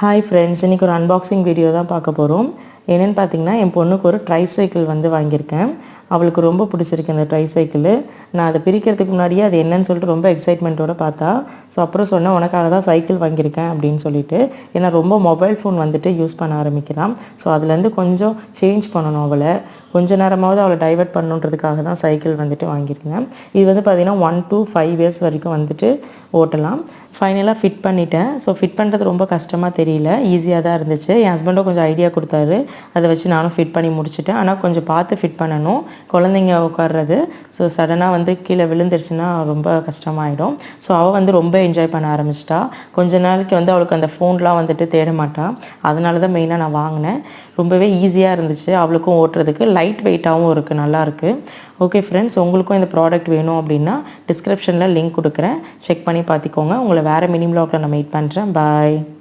Hi friends, இன்றைக்கி ஒரு unboxing video தான் பார்க்க போகிறோம். என்னென்னு பார்த்தீங்கன்னா, என் பொண்ணுக்கு ஒரு ட்ரைசைக்கிள் வாங்கியிருக்கேன். அவளுக்கு ரொம்ப பிடிச்சிருக்கு அந்த ட்ரைசைக்கிள். நான் அதை பிரிக்கிறதுக்கு முன்னாடியே அது என்னன்னு சொல்லிட்டு ரொம்ப எக்ஸைட்மெண்ட்டோடு பார்த்தா. ஸோ அப்புறம் சொன்னேன், உனக்காக தான் சைக்கிள் வாங்கியிருக்கேன் அப்படின்னு சொல்லிட்டு. ஏன்னா ரொம்ப மொபைல் ஃபோன் யூஸ் பண்ண ஆரம்பிக்கிறான். ஸோ அதுலேருந்து கொஞ்சம் சேஞ்ச் பண்ணணும் அவளை. கொஞ்ச நேரமாவது அவளை டைவர்ட் பண்ணுன்றதுக்காக தான் சைக்கிள் வாங்கியிருக்கேன். இது பார்த்தீங்கன்னா 1 to 5 இயர்ஸ் வரைக்கும் ஓட்டலாம். ஃபைனலாக ஃபிட் பண்ணிட்டேன். ஸோ ஃபிட் பண்ணுறது ரொம்ப கஷ்டமாக தெரியல, ஈஸியாக தான் இருந்துச்சு. என் ஹஸ்பண்டும் கொஞ்சம் ஐடியா கொடுத்தாரு, அதை வச்சு நானும் ஃபிட் பண்ணி முடிச்சுட்டேன். ஆனால் கொஞ்சம் பார்த்து ஃபிட் பண்ணணும், குழந்தைங்க உட்கார்றது. ஸோ சடனாக கீழே விழுந்துருச்சுன்னா ரொம்ப கஷ்டமாயிடும். ஸோ அவள் ரொம்ப என்ஜாய் பண்ண ஆரம்பிச்சிட்டா. கொஞ்ச நாளைக்கு அவளுக்கு அந்த ஃபோன்லாம் தேட மாட்டாள். அதனால தான் மெயினாக நான் வாங்கினேன். ரொம்பவே ஈஸியாக இருந்துச்சு அவளுக்கும் ஓட்டுறதுக்கு. லைட் வெயிட்டாகவும் இருக்குது, நல்லாயிருக்கு. ஓகே ஃப்ரெண்ட்ஸ், உங்களுக்கும் இந்த ப்ராடக்ட் வேணும் அப்படின்னா டிஸ்கிரிப்ஷனில் லிங்க் கொடுக்குறேன், செக் பண்ணி பார்த்துக்கோங்க. உங்களை வேறு மினி வ்ளாகில் நான் மீட் பண்ணுறேன். பாய்.